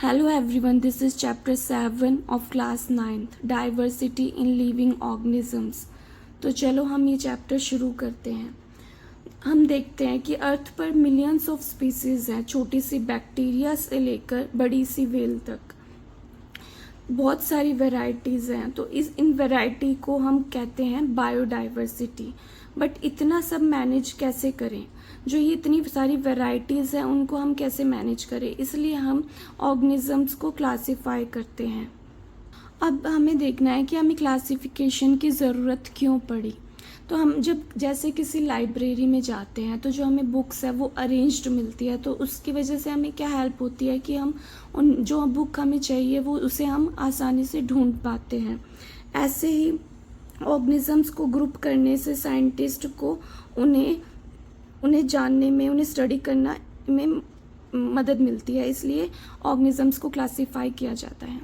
Hello everyone, this is chapter 7 of class 9th, Diversity in Living Organisms। तो चलो हम ये चैप्टर शुरू करते हैं। हम देखते हैं कि अर्थ पर मिलियंस ऑफ स्पीसीज हैं, छोटी सी बैक्टीरिया से लेकर बड़ी सी व्हेल तक। बहुत सारी वैरायटीज़ हैं, तो इन वैरायटी को हम कहते हैं बायोडाइवर्सिटी। बट इतना सब मैनेज कैसे करें? जो ये इतनी सारी वैरायटीज़ हैं उनको हम कैसे मैनेज करें, इसलिए हम ऑर्गेनिजम्स को क्लासिफाई करते हैं। अब हमें देखना है कि हमें क्लासिफिकेशन की ज़रूरत क्यों पड़ी। तो हम जब जैसे किसी लाइब्रेरी में जाते हैं तो जो हमें बुक्स है वो अरेंज्ड मिलती है, तो उसकी वजह से हमें क्या हेल्प होती है कि हम उन जो बुक हमें चाहिए वो उसे हम आसानी से ढूंढ पाते हैं। ऐसे ही ऑर्गेनिजम्स को ग्रुप करने से साइंटिस्ट को उन्हें जानने में, उन्हें स्टडी करना में मदद मिलती है, इसलिए ऑर्गेनिजम्स को क्लासिफाई किया जाता है।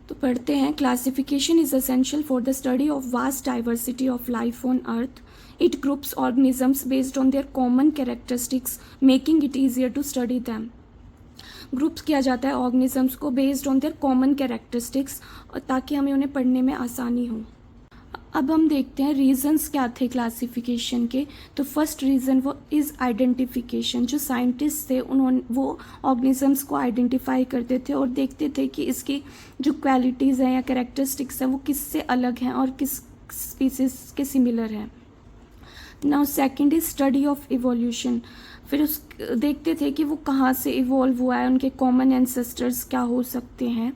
तो पढ़ते हैं। Classification is essential for the study of vast diversity of life on earth. It groups organisms based on their common characteristics, making it easier to study them. Groups किया जाता है ऑर्गेनिजम्स को based on their common characteristics, ताकि हमें उन्हें पढ़ने में आसानी हो। अब हम देखते हैं रीजंस क्या थे क्लासिफिकेशन के। तो फर्स्ट रीज़न वो इज़ आइडेंटिफिकेशन। जो साइंटिस्ट थे वो ऑर्गेनिजम्स को आइडेंटिफाई करते थे और देखते थे कि इसकी जो क्वालिटीज़ हैं या कैरेक्टरिस्टिक्स हैं वो किससे अलग हैं और किस स्पीसीज के सिमिलर हैं। Now second is study of evolution. फिर देखते थे कि वो कहाँ से इवॉल्व हुआ है, उनके कॉमन एंसेस्टर्स क्या हो सकते हैं।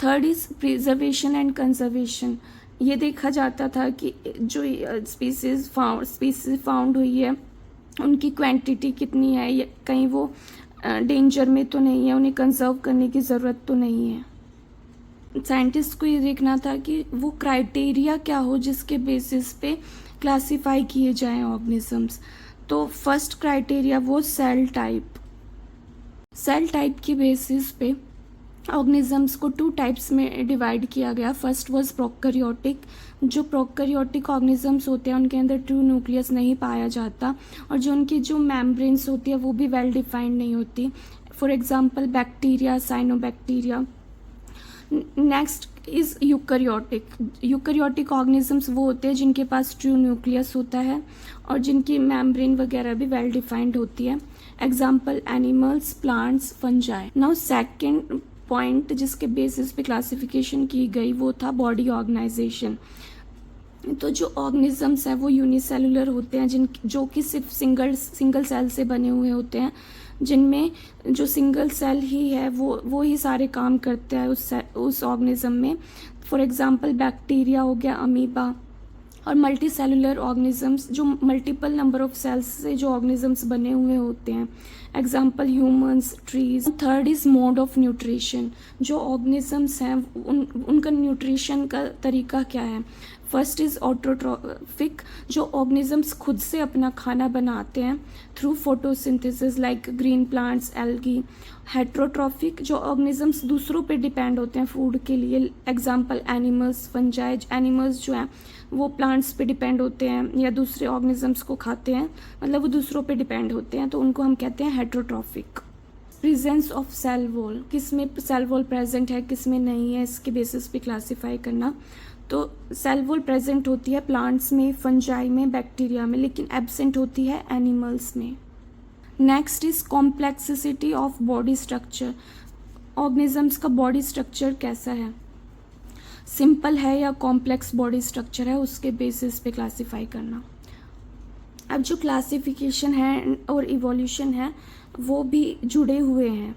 Third is preservation and conservation. ये देखा जाता था कि जो स्पीसीज फाउंड हुई है उनकी क्वांटिटी कितनी है, कहीं वो डेंजर में तो नहीं है, उन्हें कंजर्व करने की ज़रूरत तो नहीं है। साइंटिस्ट को ये देखना था कि वो क्राइटेरिया क्या हो जिसके बेसिस पे क्लासिफाई किए जाएं ऑर्गेनिजम्स। तो फर्स्ट क्राइटेरिया वो सेल टाइप। सेल टाइप की बेसिस पे ऑर्गेनिजम्स को 2 टाइप्स में डिवाइड किया गया। First was prokaryotic. जो प्रोकैरियोटिक ऑर्गेनिजम्स होते हैं उनके अंदर ट्रू न्यूक्लियस नहीं पाया जाता और जो उनकी जो मेम्ब्रेन्स होती है वो भी वेल डिफाइंड नहीं होती। For example bacteria, cyanobacteria. Next is eukaryotic. Eukaryotic organisms वो होते हैं जिनके पास ट्रू न्यूक्लियस होता है और जिनकी मेम्ब्रेन वगैरह भी वेल डिफाइंड होती है। Example animals, plants, fungi. Now second point जिसके बेसिस पे क्लासिफिकेशन की गई वो था बॉडी ऑर्गेनाइजेशन। तो जो ऑर्गेनिजम्स हैं वो यूनिसेलुलर होते हैं, जो कि सिर्फ सिंगल सेल से बने हुए होते हैं, जिनमें जो सिंगल सेल ही है वो ही सारे काम करते हैं उस ऑर्गेनिज्म में। फॉर एग्जांपल बैक्टीरिया हो गया, अमीबा। और मल्टी सेलुलर ऑर्गेनिजम्स जो मल्टीपल नंबर ऑफ सेल्स से जो ऑर्गेनिजम्स बने हुए होते हैं। Example humans, trees. Third is mode of nutrition. जो ऑर्गेनिजम्स हैं उनका न्यूट्रिशन का तरीका क्या है। First is autotrophic. जो ऑर्गेनिजम्स खुद से अपना खाना बनाते हैं through photosynthesis like green plants, algae. Heterotrophic. जो ऑर्गेनिजम्स दूसरों पे डिपेंड होते हैं फूड के लिए। Example animals, fungi. एनिमल्स जो हैं वो प्लांट्स पे डिपेंड होते हैं या दूसरे ऑर्गेनिजम्स को खाते हैं, मतलब वो दूसरों पे डिपेंड होते हैं, तो उनको हम कहते हैं heterotrophic. Presence of cell wall. किस में सेल वॉल प्रेजेंट है, किस में नहीं है, इसके बेसिस पे क्लासीफाई करना। तो सेल वॉल प्रेजेंट होती है प्लांट्स में, फंजाई में, बैक्टीरिया में, लेकिन एब्सेंट होती है एनिमल्स में। Next is complexity of body structure. Organisms का बॉडी स्ट्रक्चर कैसा है, सिंपल है या कॉम्प्लेक्स बॉडी स्ट्रक्चर है, उसके बेसिस पे क्लासिफाई करना। अब जो क्लासिफिकेशन है और इवोल्यूशन है वो भी जुड़े हुए हैं।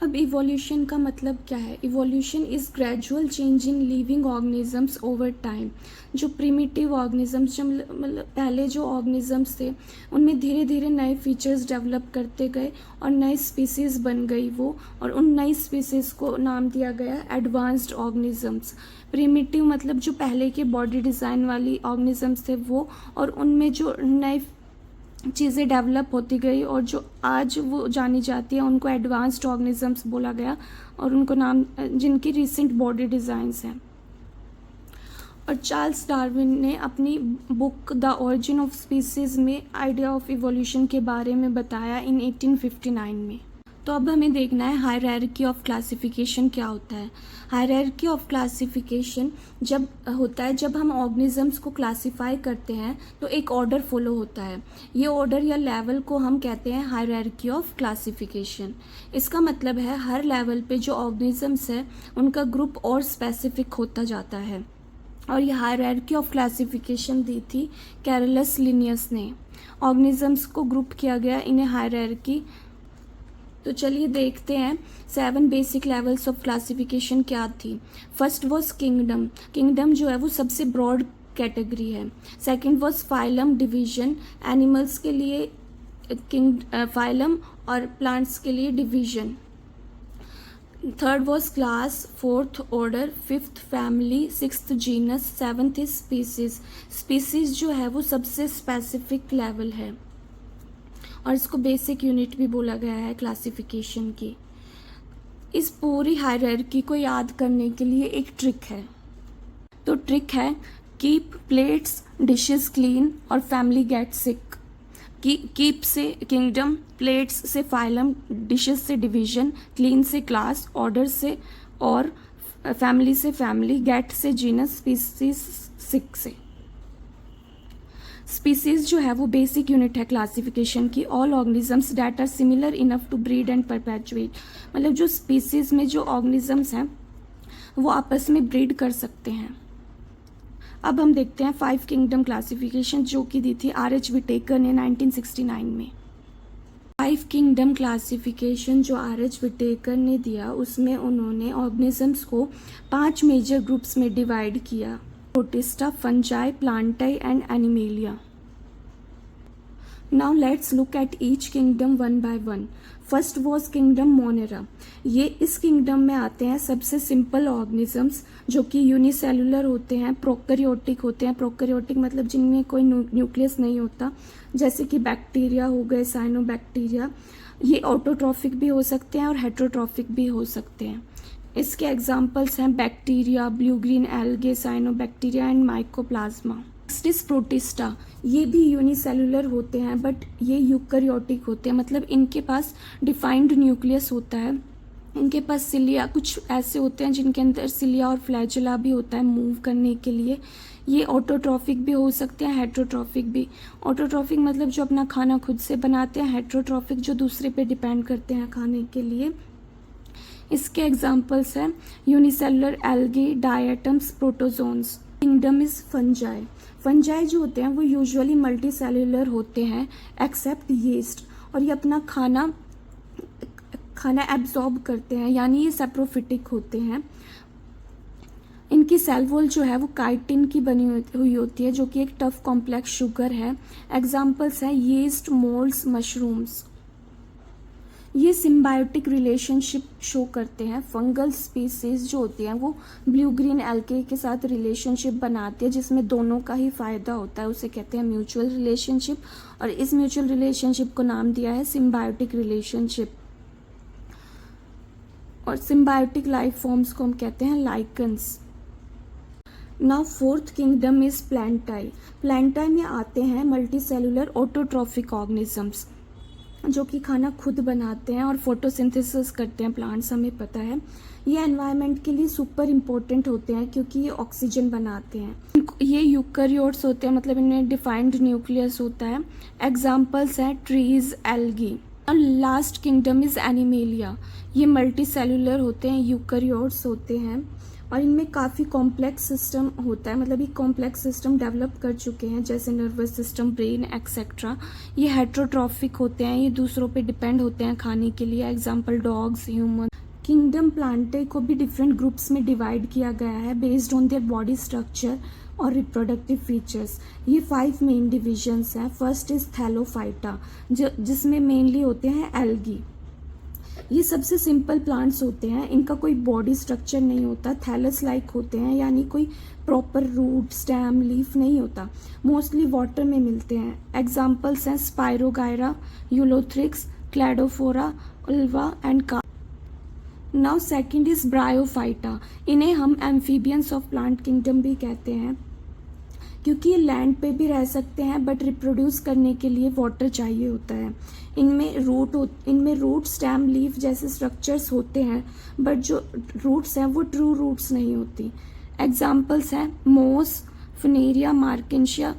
अब इवोल्यूशन का मतलब क्या है। Evolution is gradual change in living organisms over time. जो प्रिमिटिव ऑर्गेनिजम्स, जो मतलब पहले जो ऑर्गेनिजम्स थे उनमें धीरे धीरे नए फीचर्स डेवलप करते गए और नई स्पीसीज़ बन गई वो, और उन नई स्पीसीज़ को नाम दिया गया एडवांस्ड ऑर्गेनिजम्स। प्रिमिटिव मतलब जो पहले के बॉडी डिज़ाइन वाली ऑर्गेनिजम्स थे वो, और उनमें जो नए चीज़ें डेवलप होती गई और जो आज वो जानी जाती है उनको एडवांस्ड ऑर्गेनिजम्स बोला गया, और उनको नाम जिनकी रिसेंट बॉडी डिज़ाइंस हैं। और चार्ल्स डार्विन ने अपनी book the origin of species में आइडिया ऑफ इवोल्यूशन के बारे में बताया इन 1859 में। तो अब हमें देखना है हायरार्की ऑफ क्लासिफिकेशन क्या होता है। हायरार्की ऑफ क्लासिफिकेशन जब होता है जब हम ऑर्गेनिजम्स को क्लासिफाई करते हैं तो एक ऑर्डर फॉलो होता है। ये ऑर्डर या लेवल को हम कहते हैं हायरार्की ऑफ क्लासिफिकेशन। इसका मतलब है हर लेवल पे जो ऑर्गेनिजम्स है उनका ग्रुप और स्पेसिफिक होता जाता है। और ये हायरार्की ऑफ क्लासिफिकेशन दी थी कैरोलस लिनियस ने। ऑर्गेनिजम्स को ग्रुप किया गया इन्हें हायरार्की। तो चलिए देखते हैं 7 बेसिक लेवल्स ऑफ क्लासिफिकेशन क्या थी। First was kingdom. किंगडम जो है वो सबसे ब्रॉड कैटेगरी है। Second was phylum, division. Animals के लिए फाइलम और प्लांट्स के लिए division. Third was class, fourth order, fifth family, sixth genus, seventh is species. Species जो है वो सबसे स्पेसिफिक लेवल है और इसको बेसिक यूनिट भी बोला गया है क्लासिफिकेशन की। इस पूरी हायरार्की को याद करने के लिए एक ट्रिक है। तो ट्रिक है कीप प्लेट्स डिशेस क्लीन और फैमिली गेट सिक। कीप से किंगडम, प्लेट्स से फाइलम, डिशेस से डिवीजन, क्लीन से क्लास, ऑर्डर से और फैमिली से फैमिली, गेट से जीनस, स्पीसीज सिक से। स्पीसीज जो है वो बेसिक यूनिट है क्लासिफिकेशन की। All organisms that are similar enough to breed and perpetuate. मतलब जो स्पीसीज में जो ऑर्गेनिजम्स हैं वो आपस में ब्रीड कर सकते हैं। अब हम देखते हैं 5 किंगडम क्लासिफिकेशन जो कि दी थी R.H. विटेकर ने 1969 में। 5 किंगडम क्लासिफिकेशन जो R.H. विटेकर ने दिया उसमें उन्होंने ऑर्गेनिजम्स को 5 मेजर ग्रुप्स में डिवाइड किया। Protista, fungi, प्लांटाई and animalia. Now let's look at each kingdom one by one. First was kingdom Monera. ये इस किंगडम में आते हैं सबसे सिंपल ऑर्गेनिजम्स जो कि यूनिसेलुलर होते हैं, प्रोकैरियोटिक होते हैं। प्रोकैरियोटिक मतलब जिनमें कोई न्यूक्लियस नहीं होता, जैसे कि बैक्टीरिया हो गए, साइनोबैक्टीरिया। ये ऑटोट्रॉफिक भी हो सकते हैं और हेटेरोट्रॉफिक भी हो सकते हैं। इसके एग्जाम्पल्स हैं bacteria, blue green algae, cyanobacteria and mycoplasma. Next is protista. ये भी यूनिसेलुलर होते हैं बट ये यूकैरियोटिक होते हैं, मतलब इनके पास डिफाइंड न्यूक्लियस होता है। इनके पास सिलिया, कुछ ऐसे होते हैं जिनके अंदर सिलिया और फ्लैजुला भी होता है मूव करने के लिए। ये ऑटोट्रॉफिक भी हो सकते हैं, हेटेरोट्रॉफिक भी। ऑटोट्रॉफिक मतलब जो अपना खाना खुद से बनाते हैं, हेटेरोट्रॉफिक जो दूसरे पे डिपेंड करते हैं खाने के लिए। इसके एग्जाम्पल्स हैं unicellular algae, diatoms, protozoans. Kingdom is fungi. Fungi जो होते हैं वो यूजुअली मल्टी सेलुलर होते हैं एक्सेप्ट यीस्ट, और ये अपना खाना एब्जॉर्ब करते हैं, यानी ये सेप्रोफिटिक होते हैं। इनकी सेल वॉल जो है वो काइटिन की बनी हुई होती है जो कि एक टफ कॉम्प्लेक्स शुगर है। एग्जाम्पल्स हैं यीस्ट, मोल्ड्स, मशरूम्स। ये सिम्बायोटिक रिलेशनशिप शो करते हैं। फंगल स्पीसीज जो होती हैं वो ब्लू ग्रीन एल्गे के साथ रिलेशनशिप बनाती है जिसमें दोनों का ही फायदा होता है, उसे कहते हैं म्यूचुअल रिलेशनशिप। और इस म्यूचुअल रिलेशनशिप को नाम दिया है सिम्बायोटिक रिलेशनशिप। और सिम्बायोटिक लाइफ फॉर्म्स को हम कहते हैं lichens. Now fourth kingdom is प्लांटाई। प्लांटाई में आते हैं मल्टी सेलुलर ऑटोट्रॉफिक ऑर्गेनिजम्स जो कि खाना खुद बनाते हैं और फोटोसिंथेसिस करते हैं प्लांट्स, हमें पता है। ये एनवायरनमेंट के लिए सुपर इम्पोर्टेंट होते हैं क्योंकि ये ऑक्सीजन बनाते हैं। ये यूकैरियोट्स होते हैं, मतलब इनमें डिफाइंड न्यूक्लियस होता है। एग्जाम्पल्स हैं ट्रीज, एल्गी। और लास्ट किंगडम इज एनिमेलिया। ये मल्टी सेलुलर होते हैं, यूकैरियोट्स होते हैं और इनमें काफ़ी कॉम्प्लेक्स सिस्टम होता है, मतलब ये कॉम्प्लेक्स सिस्टम डेवलप कर चुके हैं जैसे नर्वस सिस्टम, ब्रेन एक्सेट्रा। ये हेटेरोट्रॉफिक होते हैं, ये दूसरों पे डिपेंड होते हैं खाने के लिए। Example dogs, human. किंगडम प्लांटाई को भी डिफरेंट ग्रुप्स में डिवाइड किया गया है based on their body structure और रिप्रोडक्टिव फीचर्स। ये 5 मेन डिविजन्स हैं। फर्स्ट इज थैलोफाइटा जिसमें मेनली होते हैं एल्गी। ये सबसे सिंपल प्लांट्स होते हैं, इनका कोई बॉडी स्ट्रक्चर नहीं होता, थैलस लाइक होते हैं, यानी कोई प्रॉपर रूट, स्टेम, लीफ नहीं होता। मोस्टली वाटर में मिलते हैं। एग्जाम्पल्स हैं spirogyra, ulothrix, cladophora, ulva and का। Now second is bryophyta. इन्हें हम एम्फीबियंस ऑफ प्लांट किंगडम भी कहते हैं। क्योंकि ये लैंड पे भी रह सकते हैं बट रिप्रोड्यूस करने के लिए वाटर चाहिए होता है। इनमें रूट, स्टेम, लीफ जैसे स्ट्रक्चर्स होते हैं बट जो रूट्स हैं वो ट्रू रूट्स नहीं होती। एग्जाम्पल्स हैं मोस, फनेरिया, मार्केंशिया,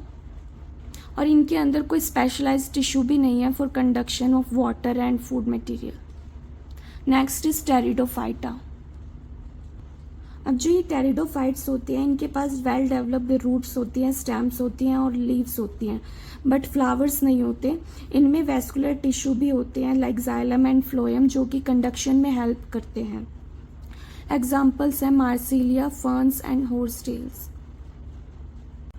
और इनके अंदर कोई स्पेशलाइज्ड टिश्यू भी नहीं है for conduction of water and food material. Next is pteridophyta. अब जो ये टेरिडोफाइट्स होते हैं इनके पास वेल डेवलप्ड रूट्स होती हैं, स्टेम्स होती हैं और लीव्स होती हैं बट फ्लावर्स नहीं होते। इनमें वेस्कुलर टिश्यू भी होते हैं लाइक जाइलम एंड फ्लोएम जो कि कंडक्शन में हेल्प करते हैं। एग्जाम्पल्स हैं मार्सिलिया, फर्न्स एंड हॉर्सटेल्स।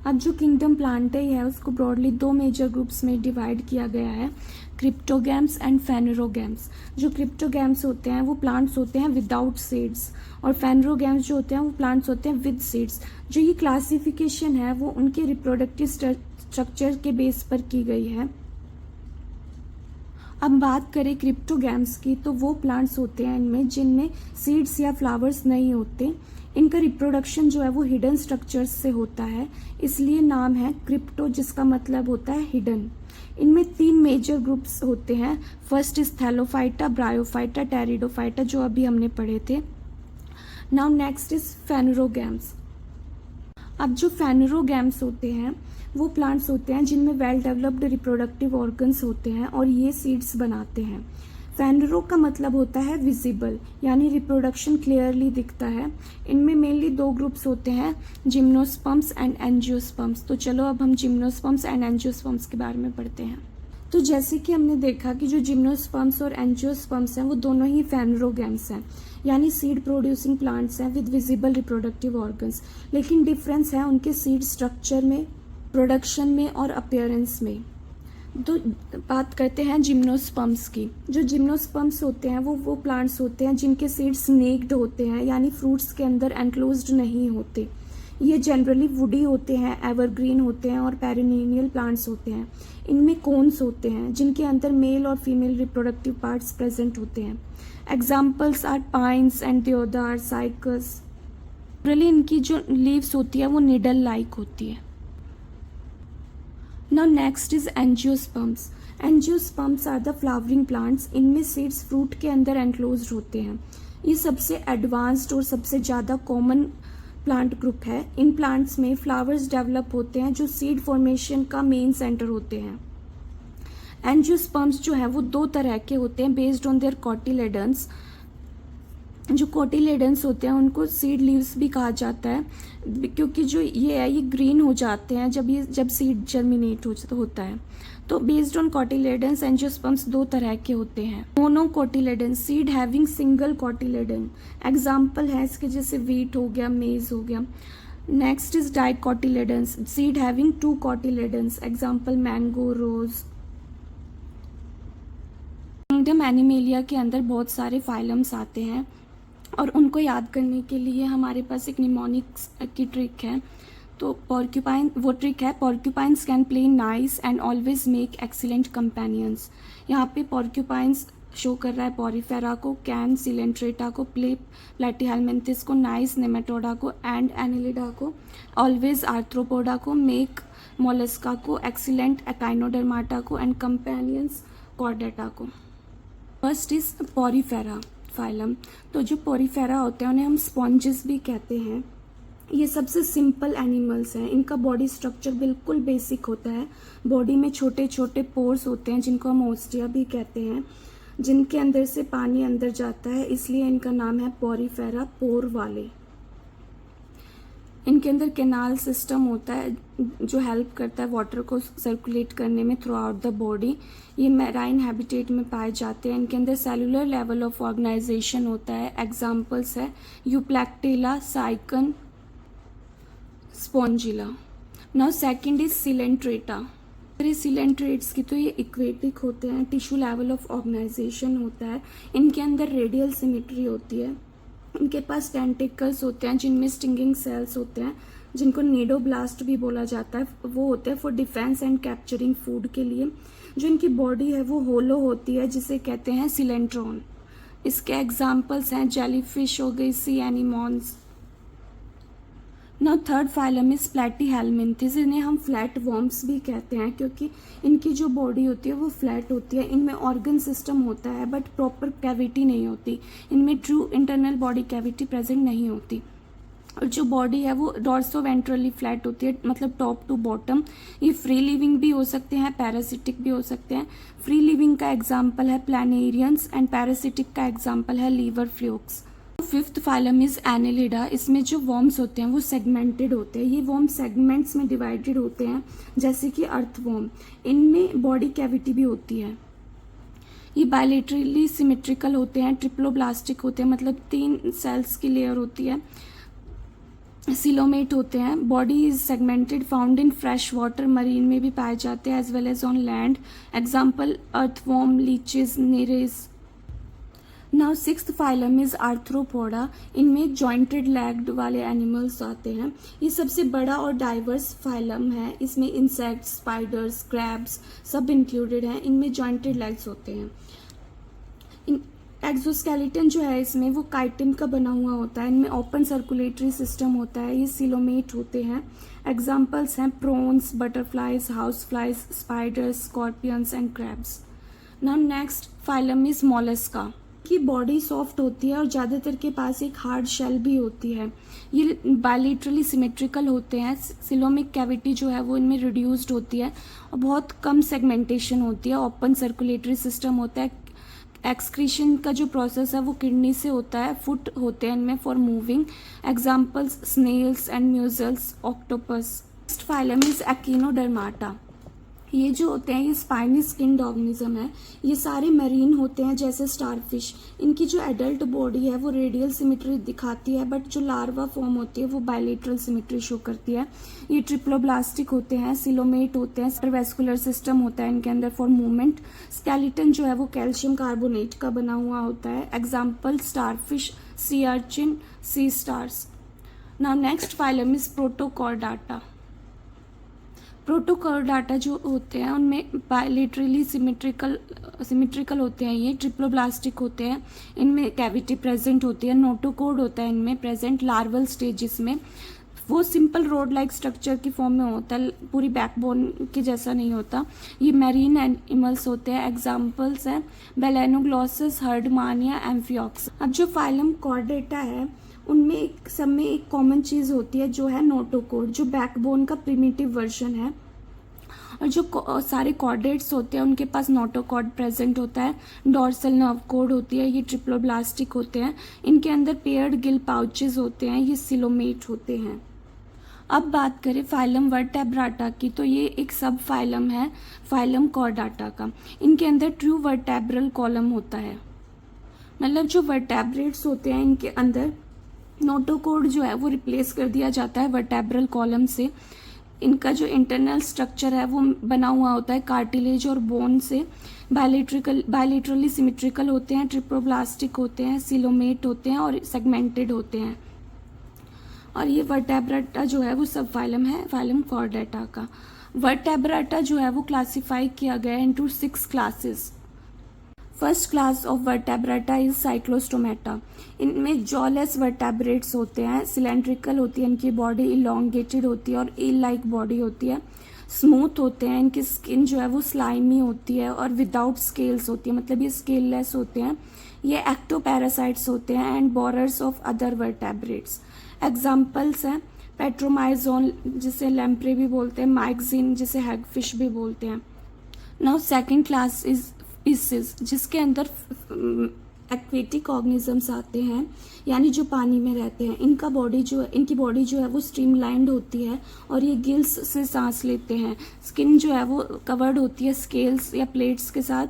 अब जो किंगडम प्लांटाई है उसको ब्रॉडली 2 मेजर ग्रुप्स में डिवाइड किया गया है, क्रिप्टोगैम्स एंड फेनेरोगैम्स। जो क्रिप्टोगैम्स होते हैं वो प्लांट्स होते हैं विदाउट सीड्स और फेनेरोगैम्स जो होते हैं वो प्लांट्स होते हैं विद सीड्स। जो ये क्लासिफिकेशन है वो उनके रिप्रोडक्टिव स्ट्रक्चर के बेस पर की गई है। अब बात करें क्रिप्टोगैम्स की तो वो प्लांट्स होते हैं इनमें जिनमें सीड्स या फ्लावर्स नहीं होते। इनका रिप्रोडक्शन जो है वो हिडन स्ट्रक्चर्स से होता है, इसलिए नाम है क्रिप्टो जिसका मतलब होता है हिडन। इनमें 3 मेजर ग्रुप्स होते हैं। First is Thallophyta, bryophyta, pteridophyta जो अभी हमने पढ़े थे। Now next is phanerogams. अब जो फेनेरोगैम्स होते हैं वो प्लांट्स होते हैं जिनमें वेल डेवलप्ड रिप्रोडक्टिव ऑर्गन्स होते हैं और ये सीड्स बनाते हैं। फेनेरो का मतलब होता है विजिबल, यानी रिप्रोडक्शन क्लियरली दिखता है। इनमें मेनली 2 ग्रुप्स होते हैं, जिम्नोस्पर्म्स एंड एंजियोस्पर्म्स। तो चलो अब हम जिम्नोस्पर्म्स एंड एंजियोस्पर्म्स के बारे में पढ़ते हैं। तो जैसे कि हमने देखा कि जो जिम्नोस्पर्म्स और एंजियोस्पर्म्स हैं वो दोनों ही फेनेरोगैम्स हैं, यानी सीड प्रोड्यूसिंग प्लांट्स हैं विद विजिबल रिप्रोडक्टिव ऑर्गन्स। लेकिन डिफरेंस है उनके सीड स्ट्रक्चर में, प्रोडक्शन में और अपीयरेंस में। तो बात करते हैं जिम्नोस्पर्म्स की। जो जिम्नोस्पर्म्स होते हैं वो प्लांट्स होते हैं जिनके सीड्स स्नेक्ड होते हैं, यानी फ्रूट्स के अंदर एनक्लोज्ड नहीं होते। ये जनरली वुडी होते हैं, एवरग्रीन होते हैं और पेरिनियल प्लांट्स होते हैं। इनमें कोन्स होते हैं जिनके अंदर मेल और फीमेल रिप्रोडक्टिव पार्ट्स प्रेजेंट होते हैं। एग्जाम्पल्स आर पाइन्स एंड देवदार, साइकस। जनरली इनकी जो लीव्स होती है वो निडल लाइक होती है। Now next is angiosperms. Angiosperms are the flowering plants. इनमें सीड्स फ्रूट के अंदर एनक्लोज्ड होते हैं। ये सबसे एडवांस्ड और सबसे ज़्यादा कॉमन प्लांट ग्रुप है। इन प्लांट्स में फ्लावर्स डेवलप होते हैं जो सीड फॉर्मेशन का मेन सेंटर होते हैं। एंजियोस्पर्म्स जो है वो 2 तरह के होते हैं बेस्ड ऑन देयर कोटिलेडन्स। जो कोटिलेडन्स होते हैं उनको सीड लीव्स भी कहा जाता है क्योंकि जो ये ग्रीन हो जाते हैं जब सीड जर्मिनेट होता है। तो बेस्ड ऑन कोटिलेडन्स एंजियोस्पर्म्स 2 तरह के होते हैं। Monocotyledon, seed having single cotyledon. Example है इसके जैसे वीट हो गया, मेज हो गया। Next is dicotyledons, seed having 2 cotyledons. Example mango, rose. Kingdom Animalia के अंदर बहुत सारे फाइलम्स आते हैं और उनको याद करने के लिए हमारे पास एक निमोनिक्स की ट्रिक है। तो porcupines can play nice and always make excellent companions. यहाँ पे पॉर्क्यूपाइन्स शो कर रहा है पॉरीफेरा को, कैन सिलेंट्रेटा को, प्लेटिहेलमिंथिस को, नाइस नेमेटोडा को, एंड एनिलिडा को, ऑलवेज आर्थ्रोपोडा को, मेक मोलस्का को, एक्सीलेंट एकाइनोडर्माटा को एंड कंपेनियंस कॉर्डेटा को। First is Porifera phylum. तो जो पॉरीफेरा होते हैं उन्हें हम स्पॉन्जेस भी कहते हैं। ये सबसे सिंपल एनिमल्स हैं। इनका बॉडी स्ट्रक्चर बिल्कुल बेसिक होता है। बॉडी में छोटे छोटे पोर्स होते हैं जिनको हम ओस्टिया भी कहते हैं, जिनके अंदर से पानी अंदर जाता है, इसलिए इनका नाम है पॉरीफेरा, पोर वाले। इनके अंदर कैनाल सिस्टम होता है जो हेल्प करता है वाटर को सर्कुलेट करने में थ्रू आउट द बॉडी। ये मैराइन हैबिटेट में पाए जाते हैं। इनके अंदर सेलुलर लेवल ऑफ ऑर्गेनाइजेशन होता है। एग्जाम्पल्स है euplectella, sycon, spongilla. Now second is coelenterata. Coelenterates की तो ये इक्वेटिक होते हैं। टिश्यू लेवल ऑफ ऑर्गेनाइजेशन होता है। इनके अंदर रेडियल सिमेट्री होती है। इनके पास टेंटिकल्स होते हैं जिनमें स्टिंगिंग सेल्स होते हैं जिनको नीडोब्लास्ट भी बोला जाता है। वो होते हैं for defence and capturing food के लिए। जो इनकी बॉडी है वो होलो होती है जिसे कहते हैं सिलेंट्रॉन। इसके एग्जाम्पल्स हैं जेलीफिश हो गई, sea anemones. Now third phylum is platyhelminthes. इन्हें हम फ्लैट वॉर्म्स भी कहते हैं क्योंकि इनकी जो बॉडी होती है वो फ्लैट होती है। इनमें ऑर्गन सिस्टम होता है बट प्रॉपर कैविटी नहीं होती, इनमें true internal body cavity present नहीं होती। और जो बॉडी है वो डॉर्सो वेंट्रली फ्लैट होती है, मतलब टॉप टू बॉटम। ये फ्री लिविंग भी हो सकते हैं, पैरासिटिक भी हो सकते हैं। फ्री लिविंग का एग्जाम्पल है प्लानेरियंस एंड पैरासिटिक का एग्जाम्पल है liver flukes. Fifth phylum is Annelida. इसमें जो वॉर्म्स होते हैं वो सेगमेंटेड होते हैं। ये वॉर्म्स सेगमेंट्स में डिवाइडेड होते हैं, जैसे कि अर्थवॉर्म। इनमें बॉडी कैविटी भी होती है। ये बायलेटरली सिमेट्रिकल होते हैं, ट्रिप्लोब्लास्टिक होते हैं, मतलब 3 सेल्स की लेयर होती है। सिलोमेट होते हैं। Body is segmented, found in fresh water, marine में भी पाए जाते हैं as well as on land. Example earthworm, leeches, nereis. Now sixth phylum is arthropoda. इनमें जॉइंटेड लेग्ड वाले एनिमल्स आते हैं। ये सबसे बड़ा और डाइवर्स फाइलम है। इसमें इंसेक्ट्स, स्पाइडर्स, क्रैब्स सब इंक्लूडेड हैं। इनमें जॉइंटेड लेग्स होते हैं। एक्सोस्केलेटन जो है इसमें वो काइटिन का बना हुआ होता है। इनमें ओपन सर्कुलेटरी सिस्टम होता है। ये सिलोमेट होते हैं। एग्जाम्पल्स हैं prawns, butterflies, house flies, spiders, scorpions and crabs. Now next phylum is Mollusca. की बॉडी सॉफ्ट होती है और ज़्यादातर के पास एक हार्ड शेल भी होती है। ये बायलेटरली सिमेट्रिकल होते हैं। सिलोमिक कैविटी जो है वो इनमें रिड्यूस्ड होती है और बहुत कम सेगमेंटेशन होती है। ओपन सर्कुलेटरी सिस्टम होता है। एक्सक्रीशन का जो प्रोसेस है वो किडनी से होता है। फुट होते हैं इनमें for moving. Examples snails and mussels, octopus. Next phylum is echinodermata. ये जो होते हैं ये स्पाइनी स्किन्ड ऑर्गेनिज्म है। ये सारे मरीन होते हैं जैसे स्टारफिश। इनकी जो एडल्ट बॉडी है वो रेडियल सिमेट्री दिखाती है, बट जो लार्वा फॉर्म होती है वो बायलेटरल सिमेट्री शो करती है। ये ट्रिप्लोब्लास्टिक होते हैं, सिलोमेट होते हैं, सर्वेस्कुलर सिस्टम होता है इनके अंदर फॉर मूवमेंट। स्केलेटन जो है वो कैल्शियम कार्बोनेट का बना हुआ होता है। Example starfish, sea urchin, sea stars. Now next phylum is protochordata. Protochordata जो होते हैं उनमें बायलेटरली सिमेट्रिकल होते हैं। ये ट्रिप्लोब्लास्टिक होते हैं। इनमें कैविटी प्रेजेंट होती है। नोटोकोड होता है इनमें प्रेजेंट लार्वल स्टेजेस में। वो सिंपल रोड लाइक स्ट्रक्चर की फॉर्म में होता है, पूरी बैकबोन के जैसा नहीं होता। ये मैरीन एनिमल्स होते हैं। एग्जाम्पल्स हैं बेलेनोग्लॉसस, हर्डमानिया, एम्फिऑक्स। अब जो फाइलम कॉर्डेटा है उनमें सब में एक कॉमन चीज़ होती है जो है नोटोकोड, जो बैकबोन का प्रिमिटिव वर्जन है। और जो सारे कॉर्डेट्स होते हैं उनके पास नोटोकॉड प्रेजेंट होता है। डॉर्सल नर्व कोड होती है। ये ट्रिप्लोब्लास्टिक होते हैं। इनके अंदर पेयर्ड गिल पाउचेस होते हैं। ये सिलोमेट होते हैं। अब बात करें फाइलम वर्टेब्राटा की, तो ये एक सब फाइलम है फाइलम कॉर्डाटा का। इनके अंदर ट्रू वर्टेब्रल कॉलम होता है, मतलब जो वर्टेब्रेट्स होते हैं इनके अंदर नोटोकोड जो है वो रिप्लेस कर दिया जाता है वर्टेब्रल कॉलम से। इनका जो इंटरनल स्ट्रक्चर है वो बना हुआ होता है कार्टिलेज और बोन से। बायलेटरली सिमेट्रिकल होते हैं, ट्रिप्लोब्लास्टिक होते हैं, सिलोमेट होते हैं और सेगमेंटेड होते हैं। और ये वर्टेब्राटा जो है वो सब फाइलम है फाइलम कॉर्डेटा का। वर्टेब्राटा जो है वो क्लासीफाई किया गया है into 6 classes. First class of vertebrata is cyclostomata. इनमें जॉलेस वर्टेब्रेट्स होते हैं। सिलेंड्रिकल होती है इनकी बॉडी, इलोंगेटेड होती है और ईल लाइक बॉडी होती है। स्मूथ होते हैं। इनकी स्किन जो है वो स्लाइमी होती है और विदाउट स्केल्स होती है, मतलब ये स्केललेस होते हैं। ये एक्टोपैरासाइट्स होते हैं and borers of other vertebrates. Examples हैं पेट्रोमाइजोन जिसे लैम्प्रे भी बोलते हैं, माइक्सिन जिसे हैगफिश भी बोलते हैं। Now second class is species, जिसके अंदर एक्वेटिक ऑर्गेनिजम्स आते हैं, यानी जो पानी में रहते हैं। इनकी बॉडी जो है वो स्ट्रीमलाइंड होती है और ये गिल्स से सांस लेते हैं। स्किन जो है वो कवर्ड होती है स्केल्स या प्लेट्स के साथ।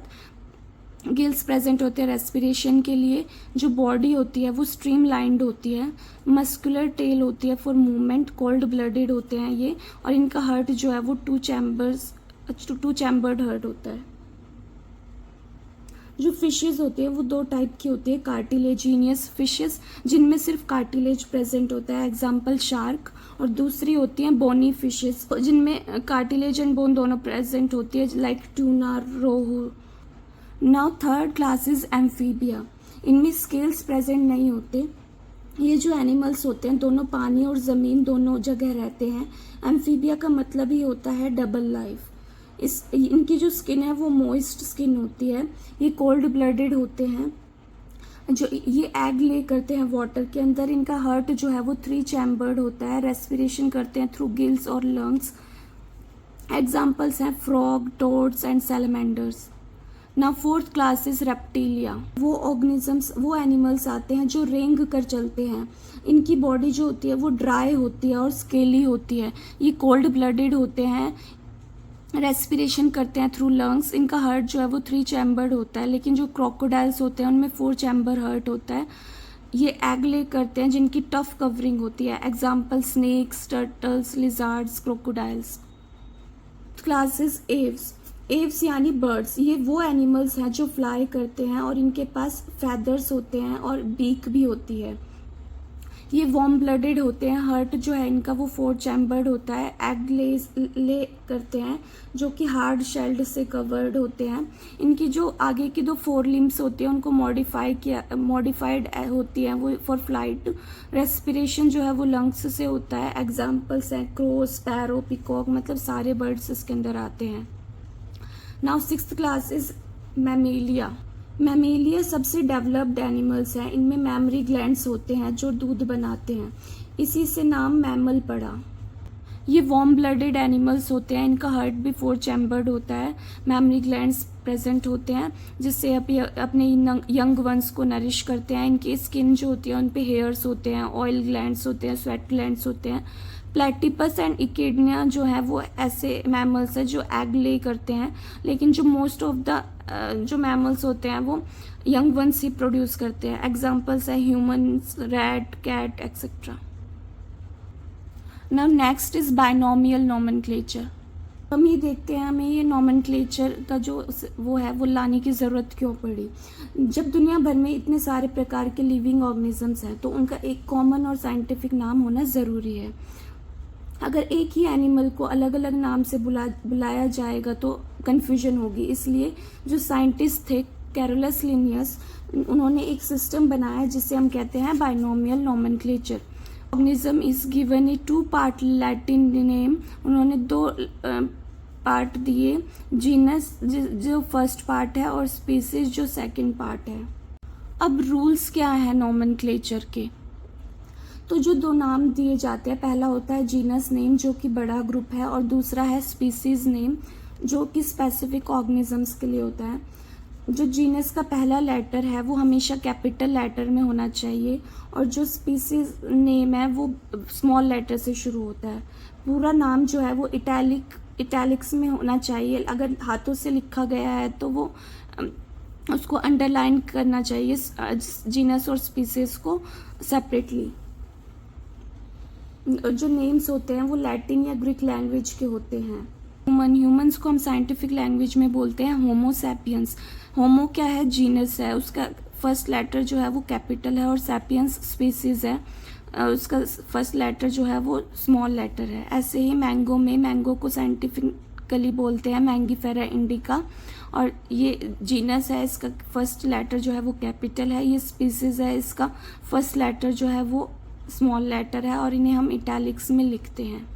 गिल्स प्रेजेंट होते हैं रेस्पिरेशन के लिए। जो बॉडी होती है वो स्ट्रीमलाइंड होती है। मस्कुलर टेल होती है फॉर मूवमेंट। कोल्ड ब्लडेड होते हैं ये। और इनका हार्ट जो है वो टू चैम्बर्ड हार्ट होता है। जो फिशेस होती है वो 2 टाइप की होती है, कार्टिलेजिनियस फिशेस जिनमें सिर्फ कार्टिलेज प्रेजेंट होता है, एग्जाम्पल शार्क। और दूसरी होती हैं बोनी फिशेस जिनमें कार्टिलेज एंड बोन दोनों प्रेजेंट होती है, like tuna, rohu. Now third class is amphibia. इनमें स्केल्स प्रेजेंट नहीं होते। ये जो एनिमल्स होते हैं दोनों पानी और ज़मीन दोनों जगह रहते हैं। एम्फीबिया का मतलब ही होता है डबल लाइफ। इनकी जो स्किन है वो मॉइस्ट स्किन होती है। ये कोल्ड ब्लडेड होते हैं। जो ये एग ले करते हैं वाटर के अंदर। इनका हार्ट जो है वो 3 चैम्बर्ड होता है। रेस्पिरेशन करते हैं थ्रू गिल्स और लंग्स। एग्जाम्पल्स हैं फ्रॉग, टोड्स एंड सैलमेंडर्स। ना 4th क्लास इज रेप्टिलिया। वो ऑर्गेनिजम्स, वो एनिमल्स आते हैं जो रेंग कर चलते हैं। इनकी बॉडी जो होती है वो ड्राई होती है और स्केली होती है। ये कोल्ड ब्लडेड होते हैं। रेस्पिरेशन करते हैं थ्रू लंग्स। इनका हार्ट जो है वो 3 चैम्बर्ड होता है, लेकिन जो क्रोकोडाइल्स होते हैं उनमें 4 चैम्बर हार्ट होता है। ये एग ले करते हैं जिनकी टफ कवरिंग होती है। Example snakes, turtles, lizards, crocodiles. Classes Aves. Aves यानी बर्ड्स। ये वो एनिमल्स हैं जो फ्लाई करते हैं और इनके पास फैदर्स होते हैं और बीक भी होती है। ये वार्म ब्लडेड होते हैं। हार्ट जो है इनका वो 4 चैम्बर्ड होता है। एग ले करते हैं जो कि हार्ड शेल्ड से कवर्ड होते हैं। इनकी जो आगे की 2 फोर लिम्स होती हैं उनको मॉडिफाइड होती हैं वो फॉर फ्लाइट। रेस्पिरेशन जो है वो लंग्स से होता है। एग्जाम्पल्स हैं क्रो, स्पैरो, पिकॉक, मतलब सारे बर्ड्स इसके अंदर आते हैं। Now 6th class is Mammalia. Mammalia सबसे डेवलप्ड एनिमल्स हैं। इनमें मैमरी ग्लैंड्स होते हैं जो दूध बनाते हैं, इसी से नाम मैमल पड़ा। ये वार्म ब्लडेड एनिमल्स होते हैं। इनका हार्ट भी 4 चैम्बर्ड होता है। मैमरी ग्लैंड्स प्रेजेंट होते हैं जिससे अपने यंग वंस को नरिश करते हैं। इनकी स्किन जो होती है उन पे हेयर्स होते हैं, ऑयल ग्लैंड्स होते हैं, स्वेट ग्लैंड्स होते हैं। प्लेटिपस एंड इकेडिया जो है वो ऐसे मैमल्स हैं जो एग ले करते हैं, लेकिन जो मोस्ट ऑफ द जो मैमल्स होते हैं वो यंग वंस ही प्रोड्यूस करते हैं। एग्जाम्पल्स है humans, rat, cat etcetera. Now next is binomial nomenclature. हम ये देखते हैं हमें ये नोमेनक्लेचर का जो वो है वो लाने की ज़रूरत क्यों पड़ी। जब दुनिया भर में इतने सारे प्रकार के लिविंग ऑर्गेनिजम्स हैं तो उनका एक कॉमन और साइंटिफिक नाम होना ज़रूरी है। अगर एक ही एनिमल को अलग अलग नाम से बुलाया जाएगा तो कन्फ्यूजन होगी। इसलिए जो साइंटिस्ट थे कैरोलस लिनियस, उन्होंने एक सिस्टम बनाया जिसे हम कहते हैं binomial nomenclature. Organism is given A 2 part Latin name. उन्होंने 2 पार्ट दिए, जीनस जो फर्स्ट पार्ट है और स्पीसीज जो सेकंड पार्ट है। अब रूल्स क्या है नोमेनक्लेचर के। तो जो 2 नाम दिए जाते हैं, पहला होता है जीनस नेम जो कि बड़ा ग्रुप है, और दूसरा है स्पीसीज नेम जो कि स्पेसिफिक ऑर्गेनिजम्स के लिए होता है। जो जीनस का पहला लेटर है वो हमेशा कैपिटल लेटर में होना चाहिए, और जो स्पीसीज नेम है वो स्मॉल लेटर से शुरू होता है। पूरा नाम जो है वो इटैलिक्स में होना चाहिए। अगर हाथों से लिखा गया है तो वो उसको अंडरलाइन करना चाहिए, जीनस और स्पीसीज को सेपरेटली। जो नेम्स होते हैं वो लैटिन या ग्रीक लैंग्वेज के होते हैं। ह्यूमंस को हम साइंटिफिक लैंग्वेज में बोलते हैं होमो सैपियंस। होमो क्या है, जीनस है, उसका फर्स्ट लेटर जो है वो कैपिटल है, और सैपियंस स्पीसीज है, उसका फर्स्ट लेटर जो है वो स्मॉल लेटर है। ऐसे ही मैंगो को साइंटिफिकली बोलते हैं मैंगीफेरा इंडिका, और ये जीनस है, इसका फर्स्ट लेटर जो है वो कैपिटल है। ये स्पीसीज है, इसका फर्स्ट लेटर जो है वो स्मॉल लेटर है, और इन्हें हम इटैलिक्स में लिखते हैं।